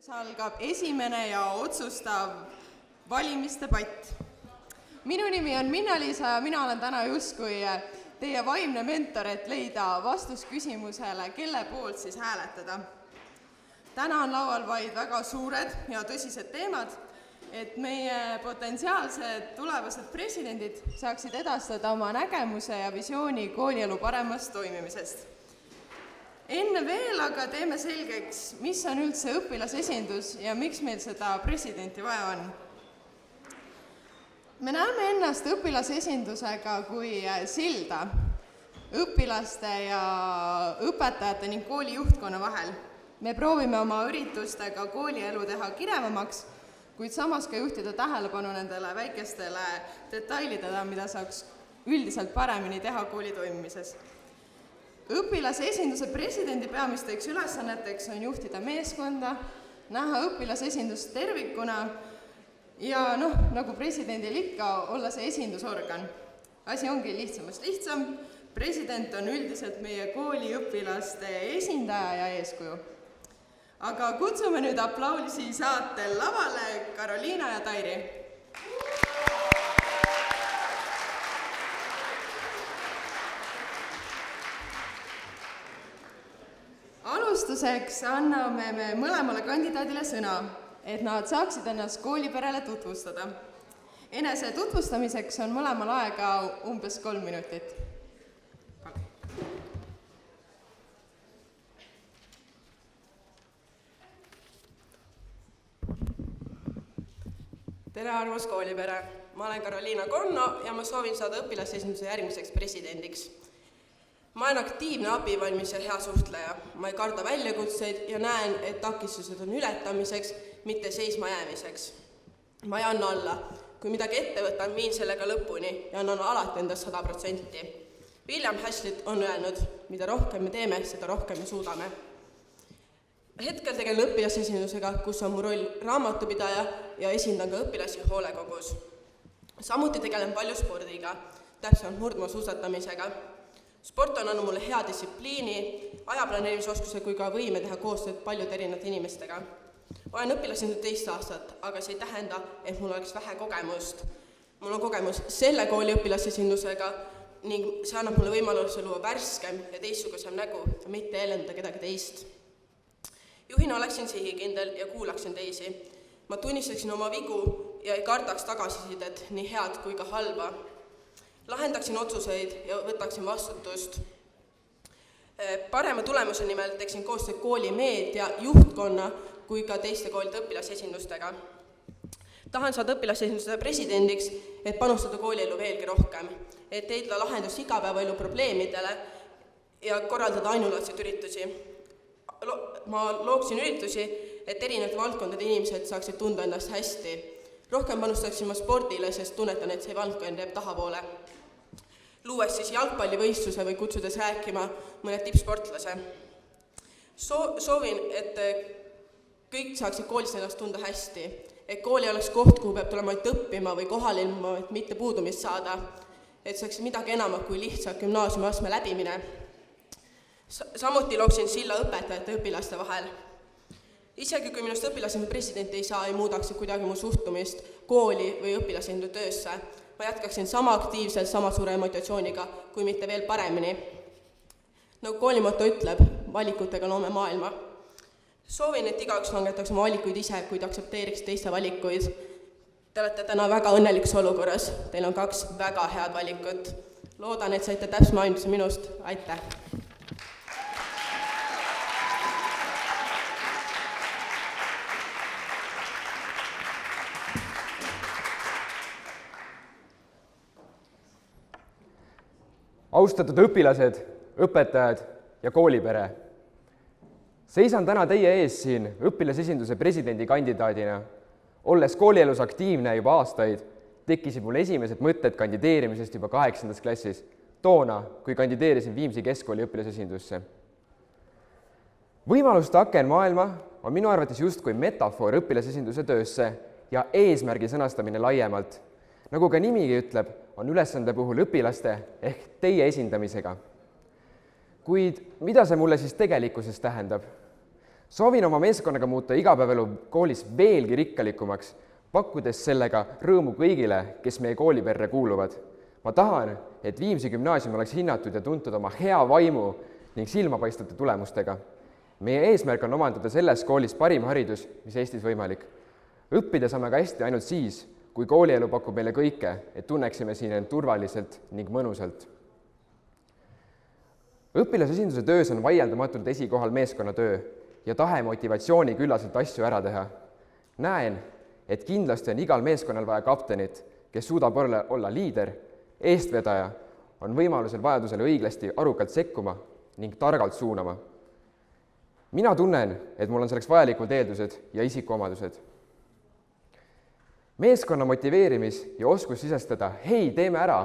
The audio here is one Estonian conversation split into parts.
Algab esimene ja otsustav valimisdebatt. Minu nimi on Minna-Liisa ja mina olen täna justkui teie vaimne mentor, et leida vastus küsimusele, kelle poolt siis hääletada. Täna on laual vaid väga suured ja tõsised teemad, et meie potentsiaalsed tulevased presidendid saaksid edastada oma nägemuse ja visiooni koolielu paremast toimimisest. Enne veel aga teeme selgeks, mis on üldse õpilasesindus ja miks meil seda presidenti vaja on. Me näeme ennast õpilasesindusega kui silda õpilaste ja õpetajate ning kooli juhtkonna vahel. Me proovime oma üritustega koolielu teha kirevamaks, kuid samas ka juhtida tähelepanu nendele väikestele detailidele, mida saaks üldiselt paremini teha kooli toimimises. Õpilasesinduse presidendi peamisteks ülesanneteks on juhtida meeskonda, näha õpilasesindust tervikuna ja nagu presidendil ikka, olla see esindusorgan. Asi ongi lihtsamast lihtsam. President on üldiselt meie kooli õpilaste esindaja ja eeskuju. Aga kutsume nüüd aplausi saatel lavale Karoliina ja Tairi. Alustuseks anname me mõlemale kandidaadile sõna, et nad saaksid ennast kooliperele tutvustada. Enese tutvustamiseks on mõlemal aega umbes 3 minutit. Tere armas koolipere! Ma olen Karoliina Konno ja ma soovin saada õpilasesinduse järgmiseks presidendiks. Ma olen aktiivne, abivalmis ja hea suhtleja. Ma ei karda väljakutseid ja näen, et takistused on ületamiseks, mitte seisma jäämiseks. Ma ei anna alla. Kui midagi ette võtan, viin sellega lõpuni ja annan alati endast 100%. William Hazlitt on öelnud, mida rohkem me teeme, seda rohkem me suudame. Hetkel tegelen õpilasesindusega, kus on mu roll raamatupidaja ja esindan ka õpilasi hoolekogus. Samuti tegelen palju spordiga, täpsemalt murdmaasuusatamisega. Sport on andnud mulle hea distsipliini, ajaplaneerimisoskuse kui ka võime teha koostööd paljude erinevate inimestega. Olen õpilasesindus 2 aastat, aga see ei tähenda, et mul oleks vähe kogemust. Mul on kogemus selle kooli õpilasesindusega ning see annab mulle võimaluse luua värskem ja teistsugusem nägu ja mitte elendada kedagi teist. Juhina oleksin sihikindel ja kuulaksin teisi. Ma tunnistaksin oma vigu ja ei kardaks tagasisidet nii head kui ka halba. Lahendaksin otsuseid ja võtaksin vastutust. Parema tulemuse nimel teeksin koostööd kooli meedia, juhtkonna kui ka teiste koolide õpilasesindustega. Tahan saada õpilasesinduse presidendiks, et panustada koolielu veelgi rohkem, et leida lahendus igapäevaelu probleemidele ja korraldada ainulaadseid üritusi. Ma looksin üritusi, et erinevate valdkondade inimesed saaksid tunda ennast hästi. Rohkem panustaksin ma spordile, sest tunnetan, et see valdkond jääb tahapoole. Luues siis jalgpallivõistluse või kutsudes rääkima mõne tippsportlase. Soovin, et kõik saaksid koolis ennast tunda hästi, et kooli oleks koht, kuhu peab tulema ainult õppima või kohal ilma, et mitte puudumist saada, et saaks midagi enamat kui lihtsalt gümnaasiumiastme läbimine. Samuti looksin silla õpetajate ja õpilaste vahel. Isegi kui minust õpilasesinduse president ei saa, ei muudaks kuidagi mu suhtumist kooli või õpilasesinduse töösse. Ma jätkaksin sama aktiivselt, sama suure motivatsiooniga, kui mitte veel paremini. Nagu koolimoto ütleb, valikutega loome maailma. Soovin, et igaüks langetaks oma valikuid ise, kuid aktsepteeriks teiste valikuid. Te olete täna väga õnnelikus olukorras. Teil on 2 väga head valikut. Loodan, et saite täpsema ainult minust. Aitäh! Austatud õpilased, õpetajad ja koolipere. Seisan täna teie ees siin õpilasesinduse presidendi kandidaadina. Olles koolielus aktiivne juba aastaid, tekkisid mul esimesed mõtted kandideerimisest juba 8. klassis, toona, kui kandideerisin Viimsi keskkooli õpilasesindusse. Võimaluste aken maailma on minu arvates justkui metafoor õpilasesinduse töösse ja eesmärgi sõnastamine laiemalt. Nagu ka nimigi ütleb, on ülesande puhul õpilaste ehk teie esindamisega. Kuid mida see mulle siis tegelikkuses tähendab? Soovin oma meeskonnaga muuta igapäevaelu koolis veelgi rikkalikumaks, pakkudes sellega rõõmu kõigile, kes meie kooliperre kuuluvad. Ma tahan, et Viimsi gümnaasium oleks hinnatud ja tuntud oma hea vaimu ning silmapaistvate tulemustega. Meie eesmärk on omandada selles koolis parim haridus, mis Eestis võimalik. Õppida saame ka hästi ainult siis, kui koolielu pakub meile kõike, et tunneksime siin end turvaliselt ning mõnusalt. Õpilasesinduse töös on vaieldamatult esikohal meeskonnatöö ja tahe motivatsiooni küllaselt asju ära teha. Näen, et kindlasti on igal meeskonnal vaja kaptenit, kes suudab olla liider, eestvedaja, on võimalusel vajadusel õiglasti arukalt sekkuma ning targalt suunama. Mina tunnen, et mul on selleks vajalikud eeldused ja isikuomadused. Meeskonna motiveerimis ja oskus sisestada hei, teeme ära,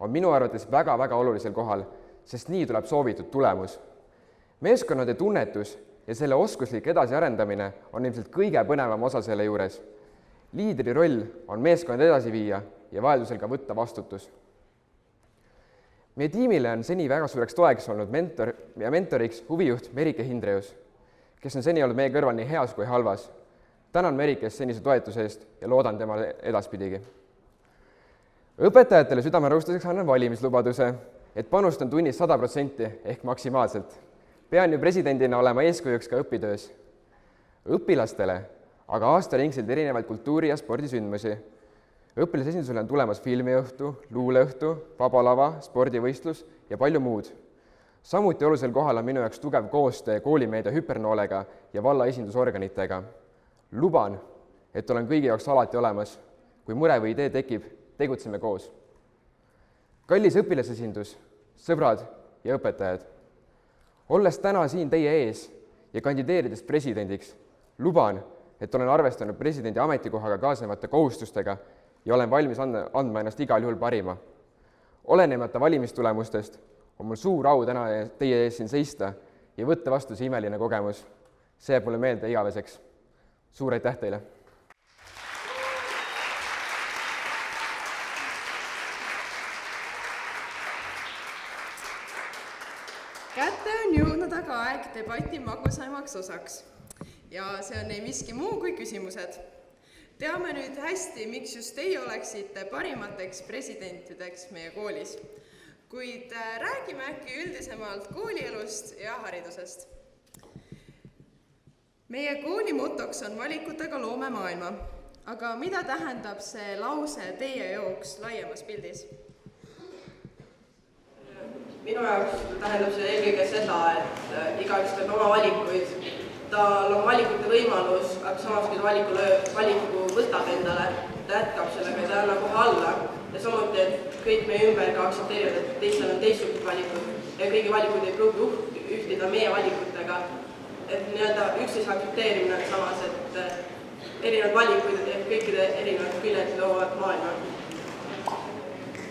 on minu arvates väga-väga olulisel kohal, sest nii tuleb soovitud tulemus. Meeskonnade tunnetus ja selle oskuslik edasiarendamine on ilmselt kõige põnevam osa selle juures. Liidri roll on meeskond edasi viia ja vajadusel ka võtta vastutus. Meie tiimile on seni väga suureks toeks olnud mentoriks huvijuht Merike Hindreus, kes on seni olnud meie kõrval nii heas kui halvas. Tänan Merikest senise toetuse eest ja loodan temale edaspidigi. Õpetajatele südamerõustuseks annan valimislubaduse, et panustan tunnis 100% ehk maksimaalselt. Pean ju presidendina olema eeskujuks ka õpitöös. Õpilastele aga aastaringselt erinevaid kultuuri- ja spordisündmusi. Õpilasesindusele on tulemas filmiõhtu, luuleõhtu, vabalava, spordivõistlus ja palju muud. Samuti olulisel kohal on minu jaoks tugev koostöö koolimeedia Hüpernoolega ja valla esindusorganitega. Luban, et olen kõigi jaoks alati olemas. Kui mure või idee tekib, tegutseme koos. Kallis õpilasesindus, sõbrad ja õpetajad. Olles täna siin teie ees ja kandideerides presidendiks, luban, et olen arvestanud presidendi ametikohaga kaasnevate kohustustega ja olen valmis andma ennast igal juhul parima. Olenemata valimistulemustest on mul suur au täna teie ees siin seista ja võtta vastu see imeline kogemus. See jääb mulle meelde igaveseks. Suur aitäh teile! Kätte on jõudnud aga aeg debati magusaimaks osaks. Ja see on ei miski muu kui küsimused. Teame nüüd hästi, miks just teie oleksite parimateks presidentideks meie koolis. Kuid räägime äkki üldisemalt koolielust ja haridusest. Meie kooli motoks on valikutega loome maailma, aga mida tähendab see lause teie jaoks laiemas pildis? Minu jaoks tähendab see eelkõige seda, et igaüks teeb oma valikuid. Tal on valikute võimalus, aga samas kui valiku võtab endale, ta jätkab sellega, ta anna kohe alla. Ja samuti, et kõik meie ümber ka aktsepteerivad, et teistel on teistsugused valikud ja kõigi valikud ei pruugi ühtida meie valikutega. Et üksteise aktsepteerimine on samas, et erinevad valikuid ja kõikide erinevad küljed loovad maailma.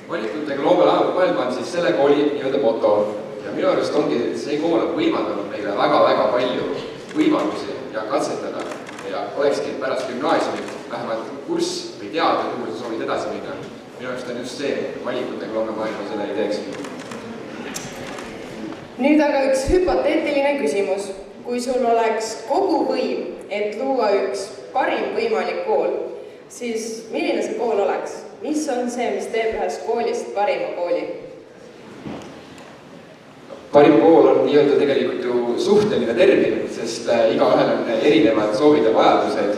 Valikutega loome maailma on siis selle kooli nii-öelda moto ja minu arust ongi see kool on võimaldanud meile väga-väga palju võimalusi ja katsetada ja olekski pärast gümnaasiumit vähemalt kurss või teada, kuhu sa soovid edasi minna. Minu arust on just see valikutega loome maailma selle ideeks. Nüüd aga üks hüpoteetiline küsimus. Kui sul oleks kogu võim, et luua üks parim võimalik kool, siis milline see kool oleks? Mis on see, mis teeb ühest koolist parima kooli? Parim kool on nii-öelda tegelikult ju suhteline termin, sest igaühel on erinevad soovid ja vajadused.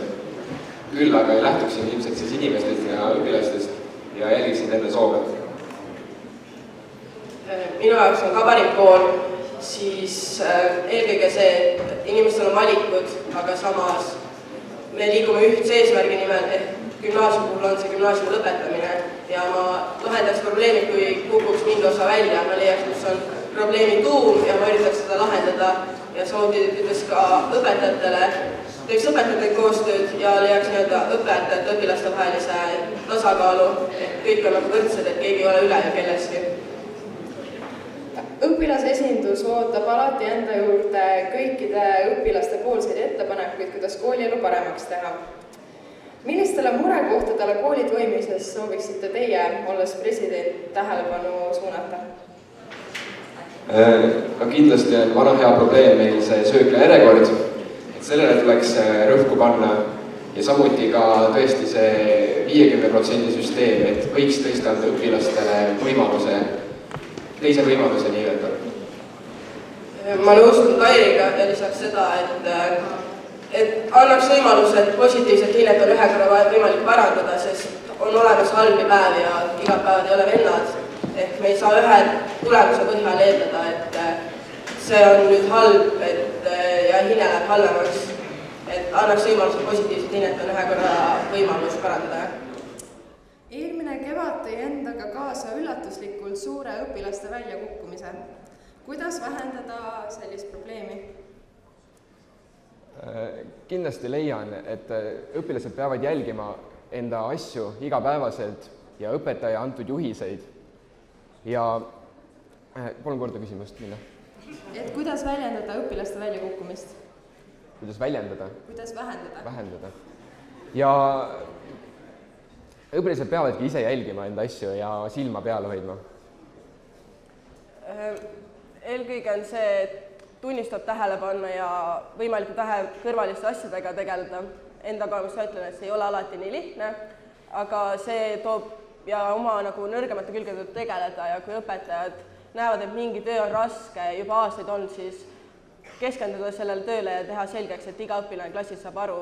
Küll aga ei lähtuksin ilmselt siis inimestest ja õpilastest ja jälgiksin nende soove. Minu jaoks on ka parim kool, siis eelkõige see, et inimestel on valikud, aga samas me liigume ühtse eesmärgi nimel, et gümnaasiumi puhul on see gümnaasiumi lõpetamine ja ma lahendaks probleemid, kui kukuks mingi osa välja, ma leiaks, kus on probleemi tuum ja ma üritaks seda lahendada ja samuti ütles ka õpetajatele, teeks õpetajatega koostööd ja leiaks õpetajate õpilaste vahelise tasakaalu, et kõik on võrdsed, et keegi ei ole üle ja kellestki. Õpilasesindus ootab alati enda juurde kõikide õpilaste poolseid ettepanekuid, kuidas koolielu paremaks teha. Millistele murekohtadele kooli toimises sooviksite teie, olles president, tähelepanu suunata? Ka kindlasti on vana hea probleem meil see söökla järjekord. sellele tuleks rõhku panna ja samuti ka tõesti see 50% süsteem, et võiks tõesti anda õpilastele võimaluse, teise võimaluse nii-öelda. Ma nõustun Kairiga ja lisaks seda, et annaks võimaluse, et positiivset hinnet on ühe korra võimalik parandada, sest on olemas halbi päevi ja iga päev ei ole vennad. Ehk me ei saa ühe tulemuse põhjal eeldada, et see on nüüd halb ja hinne läheb halvemaks. Et annaks võimaluse positiivset hinnet on ühe korra võimalus parandada. Eelmine kevad tõi endaga kaasa üllatuslikult suure õpilaste väljakukkumise. Kuidas vähendada sellist probleemi? Kindlasti leian, et õpilased peavad jälgima enda asju igapäevaselt ja õpetaja antud juhiseid. Ja palun korda küsimust, Minna. Et kuidas väljendada õpilaste väljakukkumist? Kuidas väljendada? Kuidas vähendada? Vähendada. Ja õpilased peavadki ise jälgima enda asju ja silma peal hoidma. Eelkõige on see, et tunnistab tähele panna ja võimalikult vähe kõrvaliste asjadega tegeleda. Enda kogemusega ütlen, et see ei ole alati nii lihtne, aga see toob ja oma nagu nõrgemate külgedega tegeleda ja kui õpetajad näevad, et mingi töö on raske, juba aastaid on, siis keskenduda sellele tööle ja teha selgeks, et iga õpilane klassis saab aru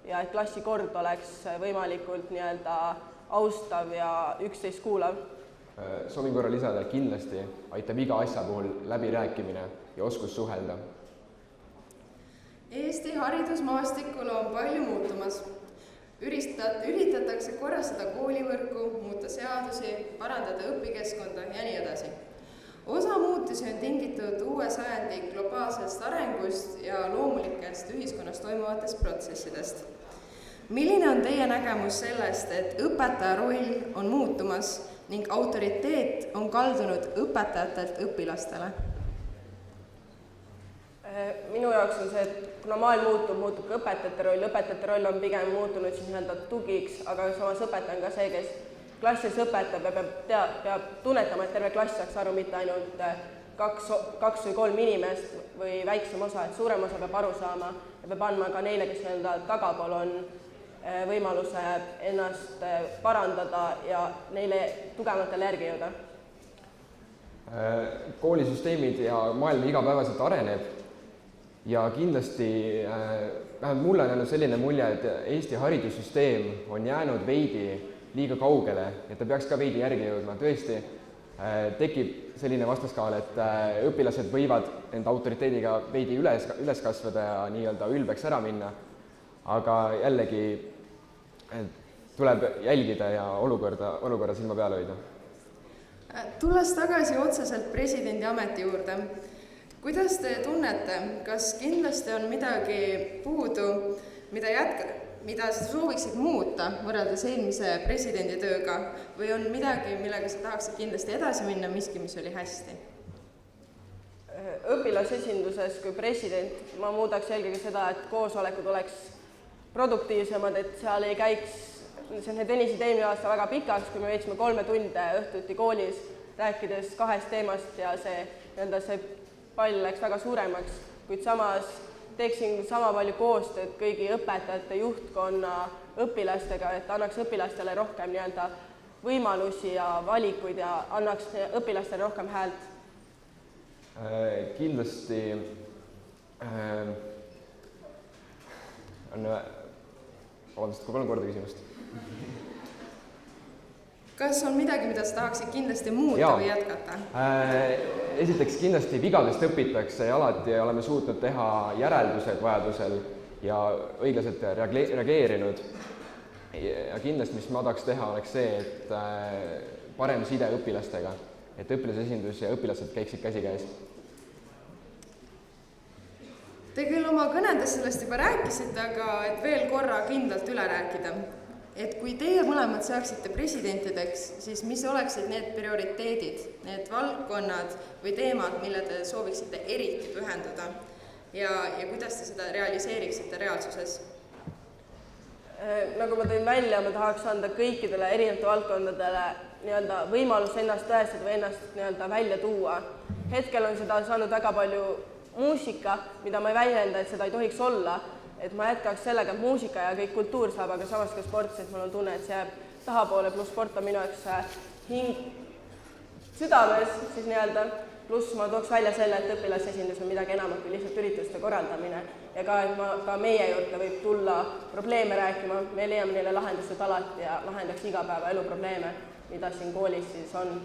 ja et klassi kord oleks võimalikult nii-öelda austav ja üksteist kuulav. Soovin korra lisada, kindlasti aitab iga asja puhul läbirääkimine ja oskus suhelda. Eesti haridusmaastikul on palju muutumas. Üritatakse korrastada koolivõrku, muuta seadusi, parandada õpikeskkonda ja nii edasi. Osa muutusi on tingitud uue sajandi globaalsest arengust ja loomulikest ühiskonnas toimuvatest protsessidest. Milline on teie nägemus sellest, et õpetaja roll on muutumas ning autoriteet on kaldunud õpetajatelt õpilastele? Minu jaoks on see, et kuna maailm muutub ka õpetajate roll. Õpetajate roll on pigem muutunud siis nii-öelda tugiks, aga samas õpetaja on ka see, kes klassis õpetab ja peab tunnetama, et terve klass saaks aru, mitte ainult kaks või kolm inimest või väiksem osa, et suurem osa peab aru saama ja peab andma ka neile, kes nii-öelda tagapool on, võimaluse ennast parandada ja neile tugevatele järgi jõuda. Koolisüsteemid ja maailm igapäevaselt areneb ja kindlasti vähemalt mulle on jäänud selline mulje, et Eesti haridussüsteem on jäänud veidi liiga kaugele ja ta peaks ka veidi järgi jõudma. Tõesti tekib selline vastaskaal, et õpilased võivad enda autoriteediga veidi üles kasvada ja nii-öelda ülbeks ära minna, aga jällegi tuleb jälgida ja olukorda silma peale hoida. Tulles tagasi otseselt presidendi ameti juurde, kuidas te tunnete, kas kindlasti on midagi puudu, mida sa sooviksid muuta võrreldes eelmise presidendi tööga või on midagi, millega sa tahaksid kindlasti edasi minna, miski, mis oli hästi? Õpilasesinduses kui president ma muudaks eelkõige seda, et koosolekud oleks produktiivsemad, et seal ei käiks, need venisid eelmine aasta väga pikaks, kui me veetsime 3 tunde õhtuti koolis, rääkides 2 teemast ja see pall läks väga suuremaks, kuid samas teeksin sama palju koostööd kõigi õpetajate, juhtkonna, õpilastega, et annaks õpilastele rohkem nii-öelda võimalusi ja valikuid ja annaks õpilastele rohkem häält. Kindlasti vabandust, kui 3 korda küsimust. Kas on midagi, mida sa tahaksid kindlasti muuta või jätkata? Esiteks kindlasti vigadest õpitakse ja alati oleme suutnud teha järeldused vajadusel ja õiglaselt reageerinud. Ja kindlasti, mis ma tahaks teha, oleks see, et parem side õpilastega, et õpilasesindus ja õpilased käiksid käsikäes. Te küll oma kõnedes sellest juba rääkisite, aga et veel korra kindlalt üle rääkida. Et kui teie mõlemad saaksite presidentideks, siis mis oleksid need prioriteedid, need valdkonnad või teemad, mille te sooviksite eriti pühenduda ja kuidas te seda realiseeriksite reaalsuses? Nagu ma tõin välja, ma tahaks anda kõikidele erinevate valdkondadele nii-öelda võimalus ennast tõestada või ennast nii-öelda välja tuua. Hetkel on seda saanud väga palju muusika, mida ma ei väljenda, et seda ei tohiks olla, et ma jätkaks sellega, et muusika ja kõik kultuur saab, aga samas ka sport, sest mul on tunne, et see jääb tahapoole, pluss sport on minu jaoks südames siis nii-öelda, pluss ma tooks välja selle, et õpilasesindus on midagi enamat kui lihtsalt ürituste korraldamine ja ka meie juurde võib tulla probleeme rääkima, me leiame neile lahendused alati ja lahendaks igapäevaelu probleeme, mida siin koolis siis on.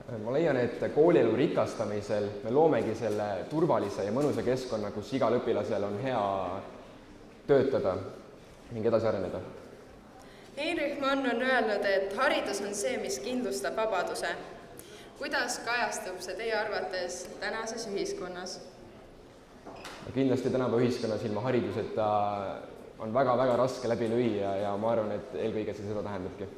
Ma leian, et koolielu rikastamisel me loomegi selle turvalise ja mõnusa keskkonna, kus igal õpilasel on hea töötada ning edasi areneda. Heinrich Mann on öelnud, et haridus on see, mis kindlustab vabaduse. Kuidas kajastub see teie arvates tänases ühiskonnas? Kindlasti tänapäeva ühiskonnas ilma hariduseta on väga-väga raske läbi lüüa ja ma arvan, et eelkõige see seda tähendabki.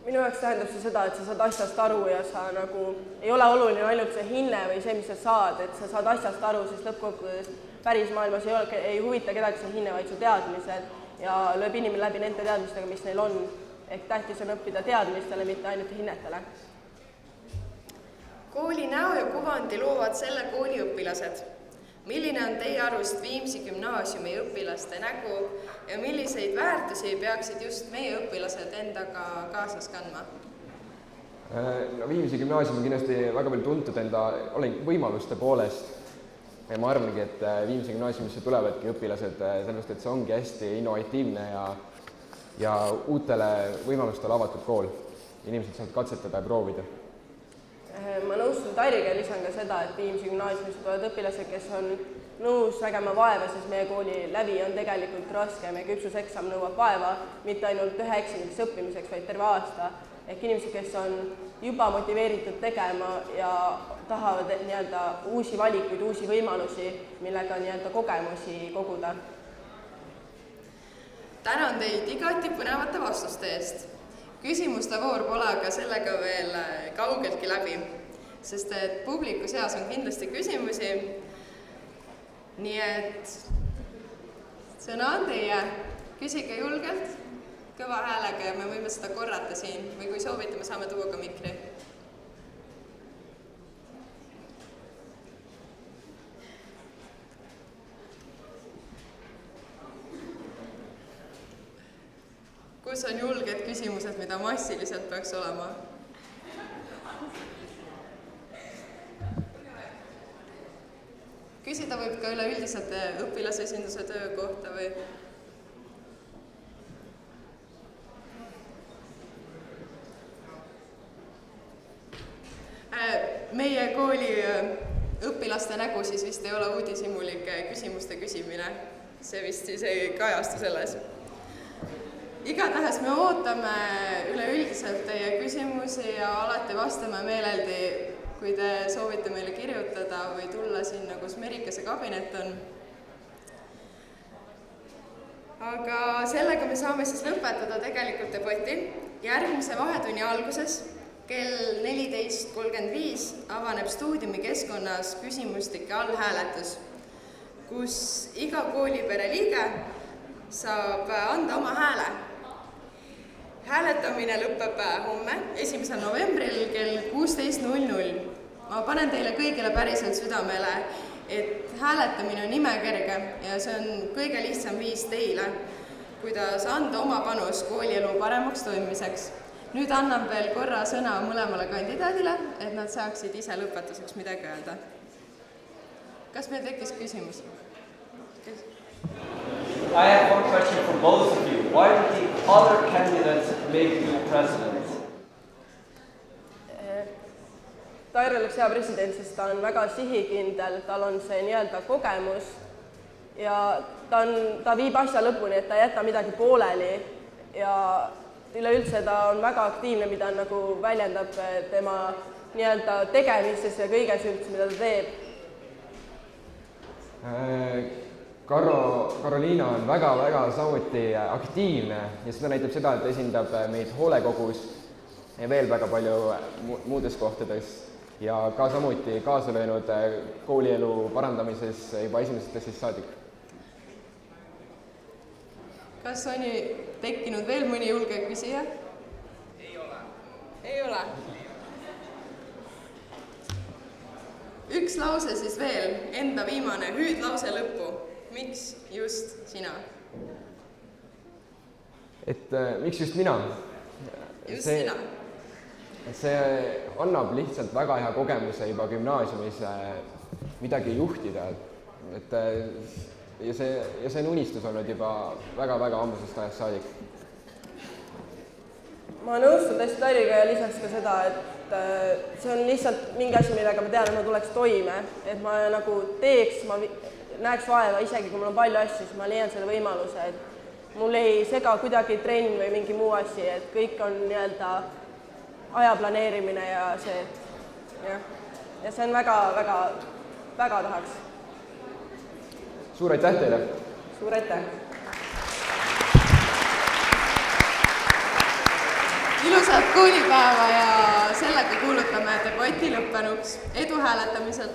Minu jaoks tähendab see seda, et sa saad asjast aru ja sa nagu ei ole oluline ainult see hinne või see, mis sa saad, et sa saad asjast aru, siis lõppkokkuvõttes päris maailmas ei huvita kedagi see hinne, vaid su teadmised ja lööb inimene läbi nende teadmistega, mis neil on. Ehk tähtis on õppida teadmistele, mitte ainult hinnetele. Kooli näo ja kuvandi loovad selle kooli õpilased. Milline on teie arust Viimsi gümnaasiumi õpilaste nägu ja milliseid väärtusi peaksid just meie õpilased endaga kaasas kandma? No, Viimsi gümnaasium on kindlasti väga palju tuntud enda võimaluste poolest. Ja ma arvangi, et Viimsi gümnaasiumisse tulevadki õpilased sellest, et see ongi hästi innovatiivne ja uutele võimalustele avatud kool. Inimesed saavad katsetada ja proovida. Ma nõustun Tairiga ja lisan ka seda, et Viimsi gümnaasiumisse tulevad õpilased, kes on nõus nägema vaeva, sest meie kooli läbi on tegelikult raske. Meie küpsuseksam nõuab vaeva mitte ainult ühe eksamiks õppimiseks, vaid terve aasta. Ehk inimesed, kes on juba motiveeritud tegema ja tahavad nii-öelda uusi valikuid, uusi võimalusi, millega nii-öelda kogemusi koguda. Tänan teid igati põnevate vastuste eest. Küsimuste voor pole aga sellega veel kaugeltki läbi, sest et publiku seas on kindlasti küsimusi. Nii et sõna on teie. Küsige julgelt, kõva häälega ja me võime seda korrata siin või kui soovite, me saame tuua ka mikri. Kus on julged küsimused, mida massiliselt peaks olema? Küsida võib ka üleüldiselt õpilasesinduse töö kohta või? Meie kooli õpilaste nägu siis vist ei ole uudishimulik küsimuste küsimine. See vist siis ei kajastu selles. Igatahes me ootame üleüldiselt teie küsimusi ja alati vastame meeleldi, kui te soovite meile kirjutada või tulla sinna, kus Merikese kabinet on. Aga sellega me saame siis lõpetada tegelikult debati. Järgmise vahetunni alguses kell 14.35 avaneb stuudiumi keskkonnas küsimustike allhääletus, kus iga koolipere liige saab anda oma hääle. Hääletamine lõpeb homme, 1. novembril kell 16.00. Ma panen teile kõigile päriselt südamele, et hääletamine on imekerge ja see on kõige lihtsam viis teile, kuidas anda oma panus koolielu paremaks toimimiseks. Nüüd annan veel korra sõna mõlemale kandidaadile, et nad saaksid ise lõpetuseks midagi öelda. Kas meil tekkis küsimus? I have one question for both of you. Why did the other candidates make you president? Tair oleks hea president, sest ta on väga sihikindel, tal on see nii-öelda kogemus ja ta viib asja lõpuni, et ta ei jäta midagi pooleli ja üleüldse ta on väga aktiivne, mida nagu väljendab tema nii-öelda tegemistes ja kõiges üldse, mida ta teeb. Karoliina on väga-väga samuti aktiivne ja seda näitab seda, et esindab meid hoolekogus ja veel väga palju muudes kohtades ja ka samuti kaasa löönud koolielu parandamises juba esimesest klassist saadik. Kas on tekkinud veel mõni julge küsija? Ei ole. Ei ole. Üks lause siis veel, enda viimane hüüdlause lõppu. miks just sina? Et miks just mina? Just sina? See annab lihtsalt väga hea kogemuse juba gümnaasiumis midagi juhtida. Ja see on unistus olnud juba väga-väga ammustest ajast saadik. Ma nõustun täiesti Taliga ja lisaks ka seda, et see on lihtsalt mingi asi, millega ma tean, et ma tuleks toime. Et ma nagu teeks, ma näeks vaeva, isegi kui mul on palju asju, siis ma leian selle võimaluse, et mul ei sega kuidagi trenn või mingi muu asi, et kõik on nii-öelda aja planeerimine ja see, ja see on väga tahaks. Suur aitäh teile! Suur aitäh! Ilusat koolipäeva ja sellega kuulutame debati lõppenuks. Edu hääletamisel!